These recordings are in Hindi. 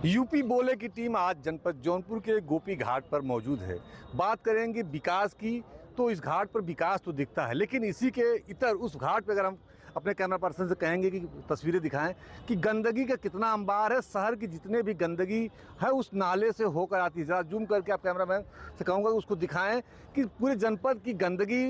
यूपी बोले की टीम आज जनपद जौनपुर के गोपी घाट पर मौजूद है। बात करेंगे विकास की, तो इस घाट पर विकास तो दिखता है, लेकिन इसी के इतर उस घाट पर अगर हम अपने कैमरा पर्सन से कहेंगे कि तस्वीरें दिखाएं कि गंदगी का कितना अंबार है। शहर की जितने भी गंदगी है उस नाले से होकर आती है। ज़रा जूम करके आप कैमरामैन से कहूँगा कि उसको दिखाएं कि पूरे जनपद की गंदगी,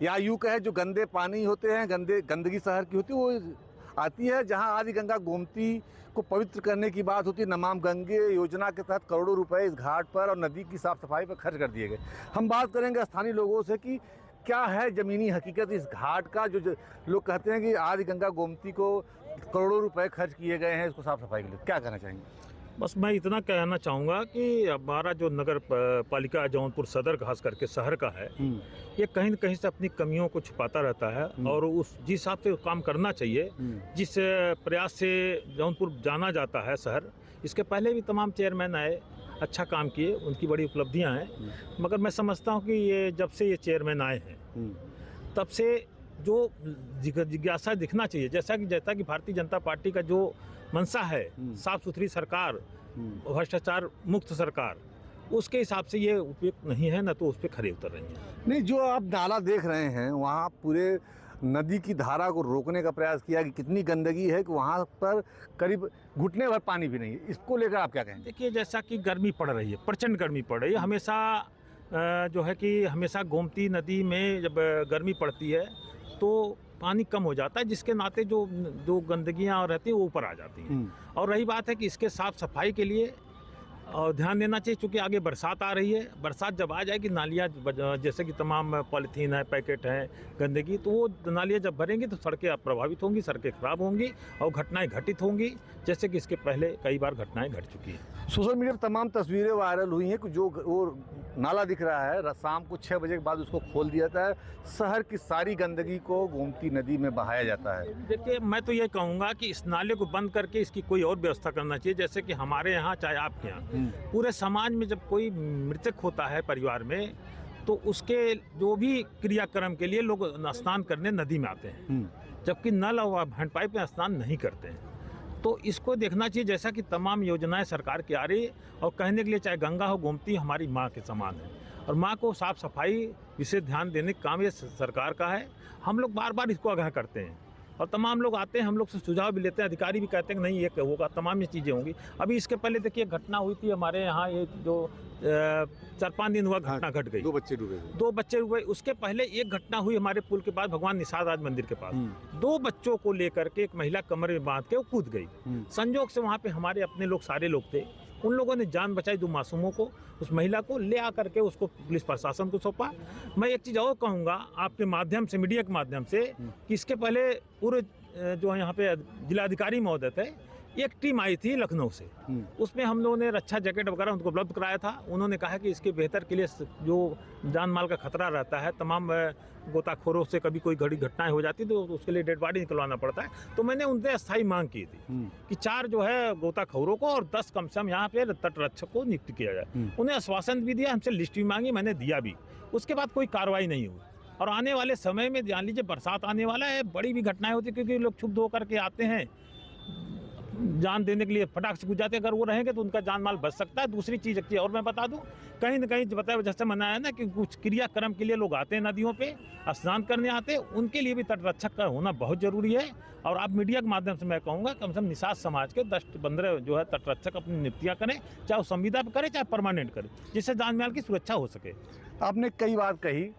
या यूँ कहे जो गंदे पानी होते हैं, गंदगी शहर की होती है, वो आती है। जहां आदि गंगा गोमती को पवित्र करने की बात होती है, नमाम गंगे योजना के तहत करोड़ों रुपए इस घाट पर और नदी की साफ सफाई पर खर्च कर दिए गए। हम बात करेंगे स्थानीय लोगों से कि क्या है ज़मीनी हकीकत इस घाट का। जो लोग कहते हैं कि आदि गंगा गोमती को करोड़ों रुपए खर्च किए गए हैं इसको साफ सफाई के लिए, क्या कहना चाहेंगे? बस मैं इतना कहना चाहूँगा कि हमारा जो नगर पालिका जौनपुर सदर खास करके शहर का है, ये कहीं न कहीं से अपनी कमियों को छुपाता रहता है और उस जिस हिसाब से काम करना चाहिए, जिस प्रयास से जौनपुर जाना जाता है शहर, इसके पहले भी तमाम चेयरमैन आए, अच्छा काम किए, उनकी बड़ी उपलब्धियां हैं। मगर मैं समझता हूं कि ये जब से ये चेयरमैन आए हैं तब से जो जिज्ञासा दिखना चाहिए, जैसा कि भारतीय जनता पार्टी का जो मंशा है, साफ सुथरी सरकार, भ्रष्टाचार मुक्त सरकार, उसके हिसाब से ये उपयुक्त नहीं है, न तो उस पर खरे उतर रही हैं। नहीं, जो आप नाला देख रहे हैं वहाँ पूरे नदी की धारा को रोकने का प्रयास किया कि कितनी गंदगी है कि वहाँ पर करीब घुटने भर पानी भी नहीं है। इसको लेकर आप क्या कहेंगे? देखिए, जैसा कि गर्मी पड़ रही है, प्रचंड गर्मी पड़ रही है, हमेशा जो है कि हमेशा गोमती नदी में जब गर्मी पड़ती है तो पानी कम हो जाता है, जिसके नाते जो गंदगियाँ रहती हैं वो ऊपर आ जाती हैं। और रही बात है कि इसके साफ़ सफाई के लिए और ध्यान देना चाहिए, क्योंकि आगे बरसात आ रही है। बरसात जब आ जाएगी, नालियाँ जैसे कि तमाम पॉलीथीन है, पैकेट है, गंदगी, तो वो नालियाँ जब भरेंगी तो सड़कें प्रभावित होंगी, सड़कें खराब होंगी और घटनाएं घटित होंगी, जैसे कि इसके पहले कई बार घटनाएं घट चुकी हैं। सोशल मीडिया पर तमाम तस्वीरें वायरल हुई हैं कि जो वो नाला दिख रहा है, शाम को 6 बजे के बाद उसको खोल दिया जाता है, शहर की सारी गंदगी को गोमती नदी में बहाया जाता है। देखिए, मैं तो ये कहूँगा कि इस नाले को बंद करके इसकी कोई और व्यवस्था करना चाहिए, जैसे कि हमारे यहाँ चाहे आपके यहाँ पूरे समाज में जब कोई मृतक होता है परिवार में, तो उसके जो भी क्रियाक्रम के लिए लोग स्नान करने नदी में आते हैं, जबकि नल और हैंडपाइप में स्नान नहीं करते हैं। तो इसको देखना चाहिए, जैसा कि तमाम योजनाएं सरकार की आ रही है, और कहने के लिए चाहे गंगा हो, गोमती हमारी माँ के समान है, और माँ को साफ सफाई विशेष ध्यान देने का काम ये सरकार का है। हम लोग बार बार इसको आगाह करते हैं और तमाम लोग आते हैं, हम लोग से सुझाव भी लेते हैं, अधिकारी भी कहते हैं कि नहीं ये होगा, तमाम ये चीज़ें होंगी। अभी इसके पहले देखिए घटना हुई थी हमारे यहाँ, ये जो 4-5 दिन हुआ घटना घट गई, 2 बच्चे डूबे। उसके पहले एक घटना हुई हमारे पुल के पास, भगवान निषाद राज मंदिर के पास, 2 बच्चों को लेकर के एक महिला कमर में बांध के वो कूद गई। संजोग से वहाँ पे हमारे अपने लोग, सारे लोग थे, उन लोगों ने जान बचाई, 2 मासूमों को, उस महिला को ले आकर के उसको पुलिस प्रशासन को सौंपा। मैं एक चीज़ और कहूँगा आपके माध्यम से, मीडिया के माध्यम से, कि इसके पहले पूरे जो यहाँ पे जिलाधिकारी महोदय थे, एक टीम आई थी लखनऊ से, उसमें हम लोगों ने रक्षा जैकेट वगैरह उनको उपलब्ध कराया था। उन्होंने कहा कि इसके बेहतर के लिए जो जान माल का खतरा रहता है, तमाम गोताखोरों से कभी कोई घड़ी घटनाएं हो जाती तो उसके लिए डेड बॉडी निकलवाना पड़ता है, तो मैंने उनसे अस्थायी मांग की थी कि 4 जो है गोताखोरों को और 10 कम से कम यहाँ पे तट रक्षक को नियुक्त किया जाए। उन्हें आश्वासन भी दिया, हमसे लिस्ट भी मांगी, मैंने दिया भी। उसके बाद कोई कार्रवाई नहीं हुई, और आने वाले समय में जान लीजिए बरसात आने वाला है, बड़ी भी घटनाएं होती, क्योंकि लोग क्षुब्ध होकर के आते हैं जान देने के लिए, फटाक से गुजर जाते हैं। अगर वो रहेंगे तो उनका जान माल बच सकता है। दूसरी चीज़ है, और मैं बता दूं, कहीं न कहीं बताया जैसे मनाया ना कि कुछ क्रियाक्रम के लिए लोग आते हैं नदियों पे स्नान करने आते हैं, उनके लिए भी तटरक्षक का होना बहुत जरूरी है। और आप मीडिया के माध्यम से मैं कहूँगा कम से कम निषाद समाज के 10-15 जो है तटरक्षक अपनी नियुक्तियाँ करें, चाहे वो संविदा पर करें चाहे परमानेंट करें, जिससे जान माल की सुरक्षा हो सके। आपने कई बात कही,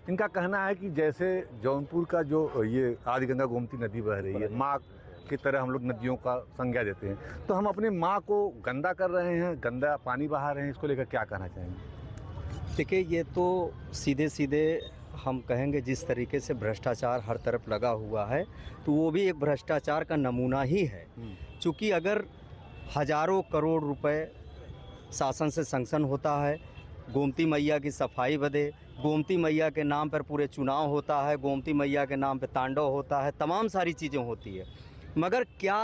इनका कहना है कि जैसे जौनपुर का जो ये आदि गंगा गोमती नदी बह रही है, माँ की तरह हम लोग नदियों का संज्ञा देते हैं, तो हम अपने माँ को गंदा कर रहे हैं, गंदा पानी बहा रहे हैं, इसको लेकर क्या कहना चाहेंगे? देखिए, ये तो सीधे सीधे हम कहेंगे जिस तरीके से भ्रष्टाचार हर तरफ लगा हुआ है, तो वो भी एक भ्रष्टाचार का नमूना ही है। चूँकि अगर हजारों करोड़ रुपए शासन से सैंक्शन होता है, गोमती मैया की सफाई बदे, गोमती मैया के नाम पर पूरे चुनाव होता है, गोमती मैया के नाम पर तांडव होता है, तमाम सारी चीज़ें होती है, मगर क्या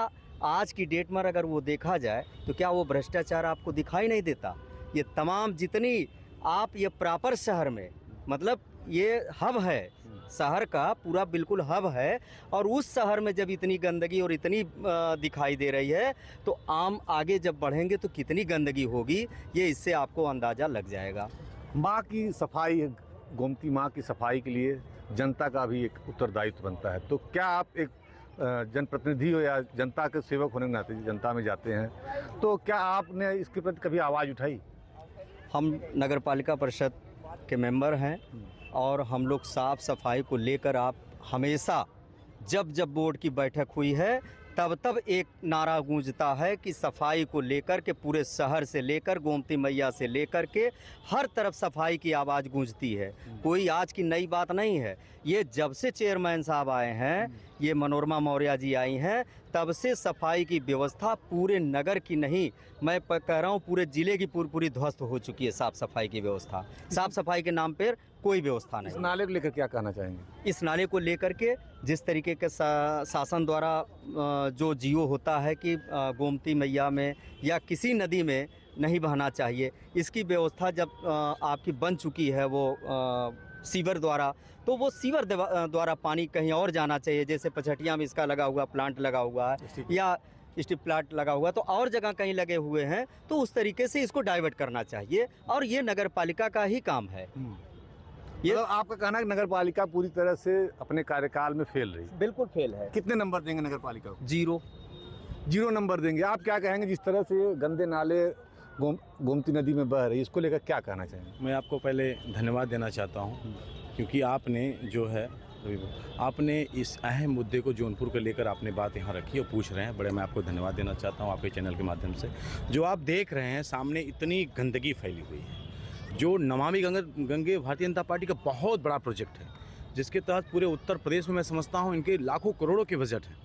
आज की डेट में अगर वो देखा जाए तो क्या वो भ्रष्टाचार आपको दिखाई नहीं देता? ये तमाम जितनी आप ये प्रॉपर शहर में, मतलब ये हब है शहर का, पूरा बिल्कुल हब है। और उस शहर में जब इतनी गंदगी और इतनी दिखाई दे रही है, तो आम आगे जब बढ़ेंगे तो कितनी गंदगी होगी, ये इससे आपको अंदाज़ा लग जाएगा। माँ की सफाई, गोमती माँ की सफाई के लिए जनता का भी एक उत्तरदायित्व बनता है। तो क्या आप एक जनप्रतिनिधि हो या जनता के सेवक होने के नाते जनता में जाते हैं, तो क्या आपने इसके प्रति कभी आवाज़ उठाई? हम नगर पालिका परिषद के मेंबर हैं और हम लोग साफ़ सफाई को लेकर आप हमेशा जब जब बोर्ड की बैठक हुई है तब तब एक नारा गूंजता है कि सफाई को लेकर के पूरे शहर से लेकर गोमती मैया से लेकर के हर तरफ सफाई की आवाज़ गूंजती है। कोई आज की नई बात नहीं है, ये जब से चेयरमैन साहब आए हैं, ये मनोरमा मौर्य जी आई हैं, तब से सफाई की व्यवस्था पूरे नगर की नहीं, मैं कह रहा हूँ पूरे ज़िले की पूरी ध्वस्त हो चुकी है। साफ़ सफाई की व्यवस्था, साफ़ सफाई के नाम पर कोई व्यवस्था नहीं। इस नाले को लेकर क्या कहना चाहेंगे? इस नाले को लेकर के जिस तरीके के शासन द्वारा जो जियो होता है कि गोमती मैया में या किसी नदी में नहीं बहना चाहिए, इसकी व्यवस्था जब आपकी बन चुकी है वो सीवर द्वारा, तो वो सीवर द्वारा पानी कहीं और जाना चाहिए। जैसे पचहटिया में इसका लगा हुआ प्लांट लगा हुआ है या स्ट्रीट प्लांट लगा हुआ, तो और जगह कहीं लगे हुए हैं, तो उस तरीके से इसको डाइवर्ट करना चाहिए और ये नगर पालिका का ही काम है। ये मतलब आपका कहना है कि नगर पालिका पूरी तरह से अपने कार्यकाल में फेल रही? बिल्कुल फेल है। कितने नंबर देंगे नगर पालिका को? 0 नंबर देंगे। आप क्या कहेंगे जिस तरह से ये गंदे नाले गोमती नदी में बह रही है, इसको लेकर क्या कहना चाहेंगे? मैं आपको पहले धन्यवाद देना चाहता हूँ, क्योंकि आपने जो है आपने इस अहम मुद्दे को जौनपुर को लेकर आपने बात यहाँ रखी और पूछ रहे हैं, बड़े मैं आपको धन्यवाद देना चाहता हूँ आपके चैनल के माध्यम से। जो आप देख रहे हैं सामने इतनी गंदगी फैली हुई है, जो नमामि गंगे भारतीय जनता पार्टी का बहुत बड़ा प्रोजेक्ट है, जिसके तहत पूरे उत्तर प्रदेश में मैं समझता हूँ इनके लाखों करोड़ों के बजट है,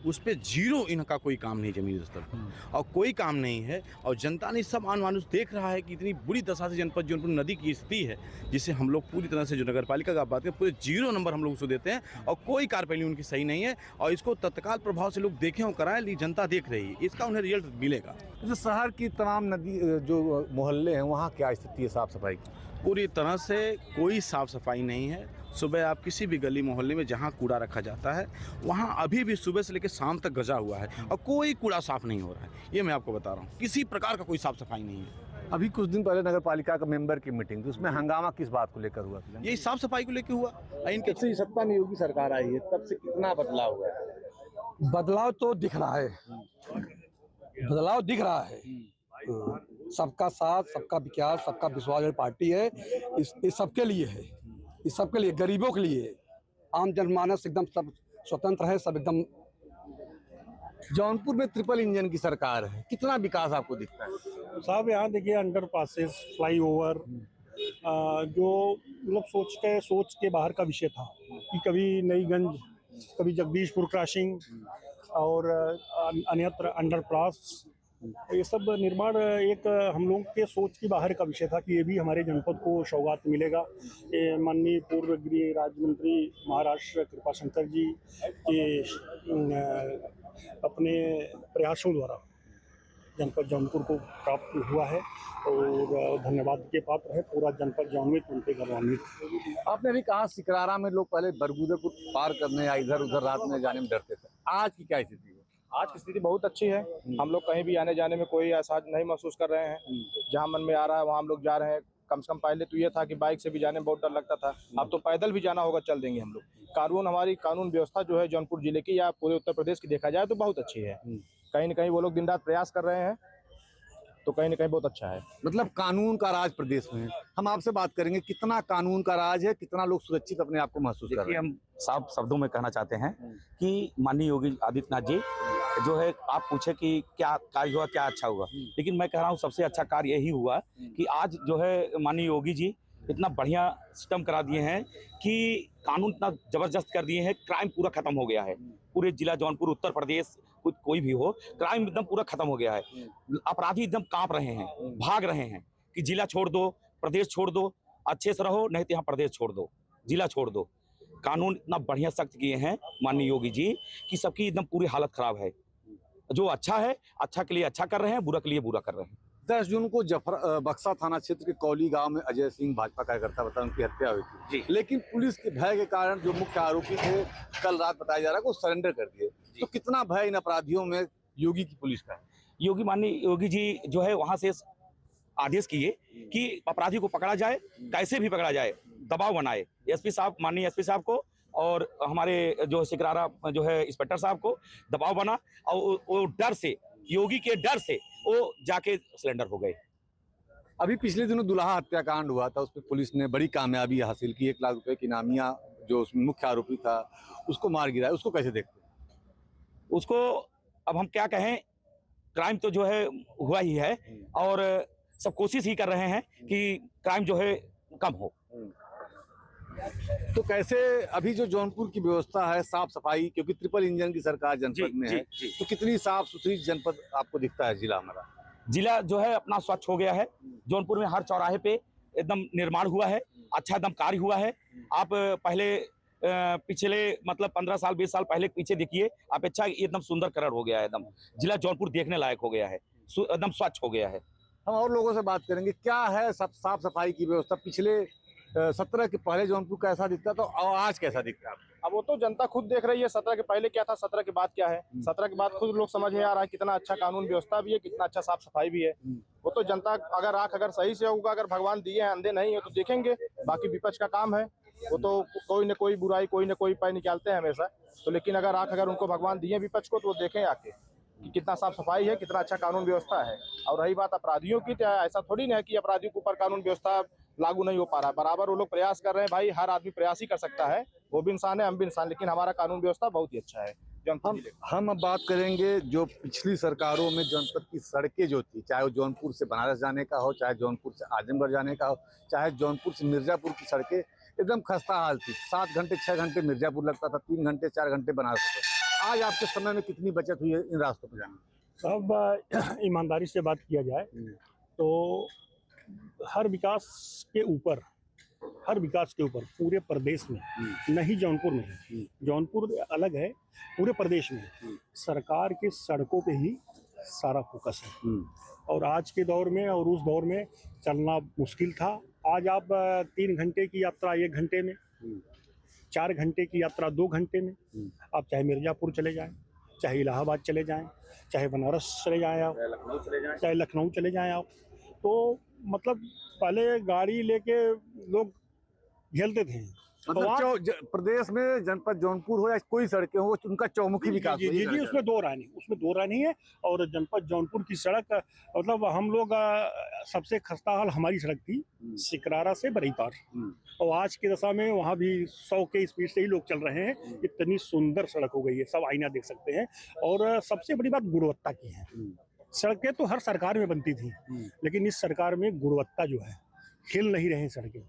उस पर 0 इनका कोई काम नहीं जमीनी स्तर पर, और कोई काम नहीं है। और जनता ने सब आन मानुस देख रहा है कि इतनी बुरी दशा से जनपद जौनपुर नदी की स्थिति है, जिसे हम लोग पूरी तरह से जो नगर पालिका का बात है पूरे 0 नंबर हम लोग उसको देते हैं, और कोई कार्यप्रणाली उनकी सही नहीं है। और इसको तत्काल प्रभाव से लोग देखें और कराएं, ली जनता देख रही है, इसका उन्हें रिजल्ट मिलेगा। जो शहर की तमाम नदी जो मोहल्ले हैं, वहाँ क्या स्थिति है साफ सफाई की? पूरी तरह से कोई साफ़ सफाई नहीं है। सुबह आप किसी भी गली मोहल्ले में जहाँ कूड़ा रखा जाता है, वहाँ अभी भी सुबह से लेकर शाम तक गजा हुआ है और कोई कूड़ा साफ़ नहीं हो रहा है। ये मैं आपको बता रहा हूँ, किसी प्रकार का कोई साफ़ सफाई नहीं है। अभी कुछ दिन पहले नगर पालिका का मेंबर की मीटिंग थी, उसमें हंगामा किस बात को लेकर हुआ? यही साफ़ सफाई को लेकर हुआ। इनके से सत्ता में योगी सरकार आई है, तब से कितना बदलाव हुआ है? बदलाव तो दिख रहा है, बदलाव दिख रहा है। सबका साथ, सबका विकास, सबका विश्वास पार्टी है। इस सबके लिए है, इस सबके लिए, गरीबों के लिए। आम जनमानस एकदम सब स्वतंत्र है, सब एकदम। जौनपुर में ट्रिपल इंजन की सरकार है, कितना विकास आपको दिखता है? साहब यहाँ देखिए, अंडर पासेस, फ्लाईओवर, जो मतलब सोच के बाहर का विषय था कि कभी नईगंज, कभी जगदीशपुर क्रॉसिंग और अन्यत्र अंडरपास, ये सब निर्माण एक हम लोग के सोच की बाहर का विषय था कि ये भी हमारे जनपद को सौगात मिलेगा। ये माननीय पूर्व गृह राज्य मंत्री महाराष्ट्र कृपाशंकर जी के अपने प्रयासों द्वारा जनपद जौनपुर को प्राप्त हुआ है और धन्यवाद के पात्र है पूरा जनपद जौनपुर, उनके गौरवान्वित। आपने अभी कहा सिकरारा में लोग पहले बरगुदे को पार करने या इधर उधर रात में जाने में डरते थे, आज की क्या स्थिति है? आज की स्थिति बहुत अच्छी है। हम लोग कहीं भी आने जाने में कोई असहज नहीं महसूस कर रहे हैं। जहां मन में आ रहा है वहां हम लोग जा रहे हैं। कम से कम पहले तो ये था कि बाइक से भी जाने में बहुत डर लगता था, अब तो पैदल भी जाना होगा, चल देंगे हम लोग। हमारी कानून व्यवस्था जो है जौनपुर जिले की या पूरे उत्तर प्रदेश की देखा जाए तो बहुत अच्छी है। कहीं न कहीं वो लोग दिन रात प्रयास कर रहे हैं, तो कहीं न कहीं बहुत अच्छा है। मतलब कानून का राज प्रदेश में है। हम आपसे बात करेंगे, कितना कानून का राज है, कितना लोग सुरक्षित अपने आप को महसूस कर रहे हैं? हम साफ शब्दों में कहना चाहते हैं कि माननीय योगी आदित्यनाथ जी जो है, आप पूछे कि क्या कार्य हुआ, क्या अच्छा हुआ, लेकिन मैं कह रहा हूँ सबसे अच्छा कार्य यही हुआ कि आज जो है माननीय योगी जी इतना बढ़िया सिस्टम करा दिए हैं कि कानून इतना जबरदस्त कर दिए हैं, क्राइम पूरा खत्म हो गया है। पूरे जिला जौनपुर, उत्तर प्रदेश, कोई भी हो, क्राइम एकदम पूरा खत्म हो गया है। अपराधी एकदम कांप रहे हैं, भाग रहे हैं कि जिला छोड़ दो, प्रदेश छोड़ दो, अच्छे से रहो, नहीं तो यहाँ प्रदेश छोड़ दो, जिला छोड़ दो। कानून इतना बढ़िया सख्त किए हैं माननीय योगी जी कि सबकी एकदम पूरी हालत खराब है। जो अच्छा है, अच्छा के लिए अच्छा कर रहे हैं, बुरा के लिए बुरा कर रहे हैं। 10 जून को बक्सा थाना क्षेत्र के कौली गांव में अजय सिंह भाजपा कार्यकर्ता बताया उनकी हत्या हुई थी, लेकिन पुलिस के भय के कारण जो मुख्य आरोपी थे कल रात बताया जा रहा है वो सरेंडर कर दिए। तो कितना भय इन अपराधियों में योगी की पुलिस का है? माननीय योगी जी जो है वहां से आदेश किए कि अपराधी को पकड़ा जाए, कैसे भी पकड़ा जाए, दबाव बनाए। एसपी साहब, माननीय एसपी साहब को और हमारे जो सिकरारा जो है इंस्पेक्टर साहब को दबाव बना और वो डर से, योगी के डर से वो जाके सिलेंडर हो गए। अभी पिछले दिनों दुल्हा हत्याकांड हुआ था, उसमें पुलिस ने बड़ी कामयाबी हासिल की। 1 लाख रुपए की इनामिया जो उसमें मुख्य आरोपी था उसको मार गिराया, उसको कैसे देखते हैं? उसको अब हम क्या कहें, क्राइम तो जो है हुआ ही है और सब कोशिश ही कर रहे हैं कि क्राइम जो है कम हो। तो कैसे अभी जो जौनपुर की व्यवस्था है साफ सफाई, क्योंकि ट्रिपल इंजन की सरकार जनपद में है, तो कितनी साफ सुथरी जनपद आपको दिखता है जिला हमारा? जिला जो है अपना स्वच्छ हो गया है। जौनपुर में हर चौराहे पे एकदम निर्माण हुआ है, अच्छा एकदम कार्य हुआ है। आप पहले पिछले मतलब 15 साल 20 साल पहले पीछे देखिए, अपेक्षा एकदम सुंदर कलर हो गया है। एकदम जिला जौनपुर देखने लायक हो गया है, एकदम स्वच्छ हो गया है। हम और लोगों से बात करेंगे, क्या है सब साफ सफाई की व्यवस्था? पिछले 17 के पहले जौनपुर कैसा दिखता था और आज कैसा दिखता है? अब वो तो जनता खुद देख रही है, 17 के पहले क्या था, 17 के बाद क्या है। 17 के बाद खुद लोग समझ में आ रहा है कितना अच्छा कानून व्यवस्था भी है, कितना अच्छा साफ सफाई भी है। वो तो जनता अगर आंख अगर सही से होगा, अगर भगवान दिए हैं, अंधे नहीं है तो देखेंगे। बाकी विपक्ष का काम है, वो तो कोई न कोई बुराई, कोई न कोई पाय निकालते हैं हमेशा। तो लेकिन अगर आंख अगर उनको भगवान दिए विपक्ष को, तो वो देखें आके कि कितना साफ सफाई है, कितना अच्छा कानून व्यवस्था है। और रही बात अपराधियों की, तो ऐसा थोड़ी ना है कि अपराधियों के ऊपर कानून व्यवस्था लागू नहीं हो पा रहा है। बराबर वो लोग प्रयास कर रहे हैं। भाई हर आदमी प्रयास ही कर सकता है, वो भी इंसान है, हम भी इंसान, लेकिन हमारा कानून व्यवस्था बहुत ही अच्छा है। हम अब बात करेंगे जो पिछली सरकारों में जनपद की सड़कें जो थी, चाहे वो जौनपुर से बनारस जाने का हो, चाहे जौनपुर से आजमगढ़ जाने का हो, चाहे जौनपुर से मिर्जापुर की सड़कें एकदम खस्ता हाल थी। 7 घंटे 6 घंटे मिर्जापुर लगता था, 3 घंटे 4 घंटे बनारस होता। आज आपके समय में कितनी बचत हुई है इन रास्तों पर जाने? अब ईमानदारी से बात किया जाए तो हर विकास के ऊपर पूरे प्रदेश में, नहीं जौनपुर में, जौनपुर अलग है, पूरे प्रदेश में सरकार के सड़कों पे ही सारा फोकस है। और आज के दौर में और उस दौर में चलना मुश्किल था। आज आप 3 घंटे की यात्रा 1 घंटे में, 4 घंटे की यात्रा 2 घंटे में, आप चाहे मिर्जापुर चले जाएं, चाहे इलाहाबाद चले जाएं, चाहे बनारस चले जाएं आप, चाहे लखनऊ चले जाएं आप। तो मतलब पहले गाड़ी लेके लोग झेलते थे। मतलब प्रदेश में जनपद जौनपुर हो या कोई सड़कें हो, उनका चौमुखी विकास जी, उसमें दो राय नहीं है। और जनपद जौनपुर की सड़क मतलब हम लोग सबसे खस्ता हाल हमारी सड़क थी, सिकरारा से बरई पार। और आज की दशा में वहाँ भी 100 के स्पीड से ही लोग चल रहे हैं। इतनी सुंदर सड़क हो गई है, सब आईना देख सकते हैं। और सबसे बड़ी बात गुणवत्ता की है। सड़कें तो हर सरकार में बनती थी, लेकिन इस सरकार में गुणवत्ता जो है, हिल नहीं रहे सड़कें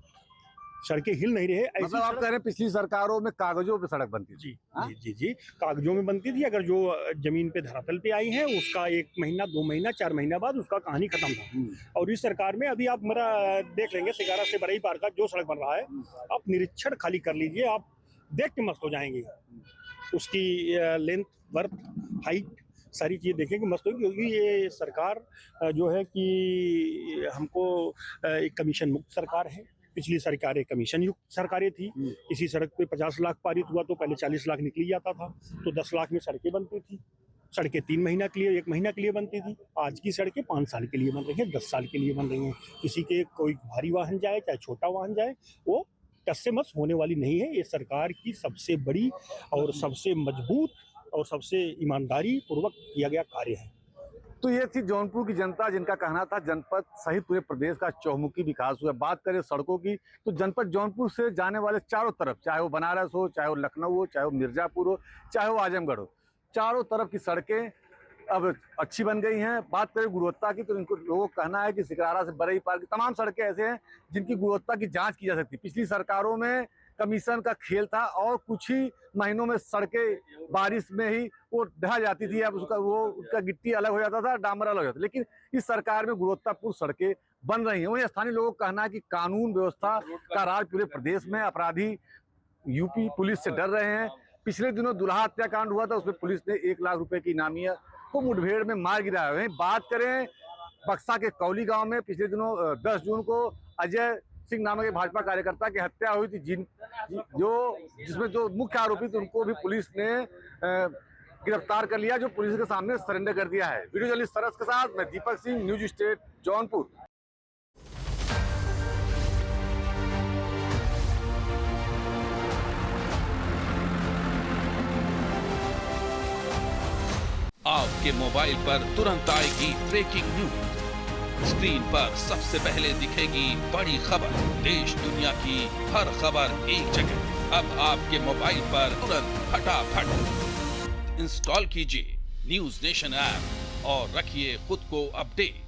हिल नहीं रहे। मतलब आप कह रहे हैं पिछली सरकारों में कागजों पे सड़क बनती थी? जी, कागजों में बनती थी। अगर जो जमीन पे धरातल पे आई है उसका 1 महीना 2 महीना 4 महीना बाद उसका कहानी खत्म था। और इस सरकार में अभी आप मेरा देख लेंगे, सिकारा से बरई पार का जो सड़क बन रहा है, आप निरीक्षण खाली कर लीजिए, आप देख के मस्त हो जाएंगे। उसकी लेंथ, वर्थ, हाइट, सारी चीज़ देखेंगे मस्त होगी। क्योंकि ये सरकार जो है कि हमको एक कमीशन मुक्त सरकार है। पिछली सरकारें कमीशन युक्त सरकारें थी। किसी सड़क पे 50 लाख पारित हुआ तो पहले 40 लाख निकल जाता था, तो 10 लाख में सड़कें बनती थी। सड़कें 3 महीना के लिए, 1 महीना के लिए बनती थी। आज की सड़कें 5 साल के लिए बन रही हैं, 10 साल के लिए बन रही हैं। किसी के कोई भारी वाहन जाए चाहे छोटा वाहन जाए, वो टस से मस होने वाली नहीं है। ये सरकार की सबसे बड़ी और सबसे मजबूत और सबसे ईमानदारी पूर्वक किया गया कार्य है। तो ये थी जौनपुर की जनता, जिनका कहना था जनपद सहित पूरे प्रदेश का चौमुखी विकास हुआ। बात करें सड़कों की, तो जनपद जौनपुर से जाने वाले चारों तरफ, चाहे वो बनारस हो, चाहे वो लखनऊ हो, चाहे वो मिर्जापुर हो, चाहे वो आजमगढ़ हो, चारों तरफ की सड़कें अब अच्छी बन गई हैं। बात करें गुणवत्ता की, तो इनको लोगों का कहना है कि सिकरारा से बरई पार की तमाम सड़कें ऐसे हैं जिनकी गुणवत्ता की जाँच की जा सकती है। पिछली सरकारों में कमीशन का खेल था और कुछ ही महीनों में सड़कें बारिश में ही वो ढह जाती थी। अब उसका गिट्टी अलग हो जाता था, डामर अलग हो जाता था। लेकिन इस सरकार में गुणवत्तापूर्ण सड़कें बन रही हैं। वहीं स्थानीय लोगों का कहना है कि कानून व्यवस्था का राज पूरे प्रदेश में, अपराधी यूपी पुलिस से डर रहे हैं। पिछले दिनों दुल्हा हत्याकांड हुआ था, उसमें पुलिस ने 1 लाख रुपए की इनामिया को मुठभेड़ में मार गिराया। वहीं बात करें बक्सा के कौली गांव में पिछले दिनों 10 जून को अजय सिंह नामक एक भाजपा कार्यकर्ता की हत्या हुई थी, जिसमें जो मुख्य आरोपी थे उनको भी पुलिस ने गिरफ्तार कर लिया, जो पुलिस के सामने सरेंडर कर दिया है। वीडियो जर्नलिस्ट सरस के साथ मैं दीपक सिंह, न्यूज स्टेट जौनपुर। आपके मोबाइल पर तुरंत आएगी ब्रेकिंग न्यूज। स्क्रीन पर सबसे पहले दिखेगी बड़ी खबर, देश दुनिया की हर खबर एक जगह। अब आपके मोबाइल पर तुरंत फटाफट इंस्टॉल कीजिए न्यूज नेशन ऐप और रखिए खुद को अपडेट।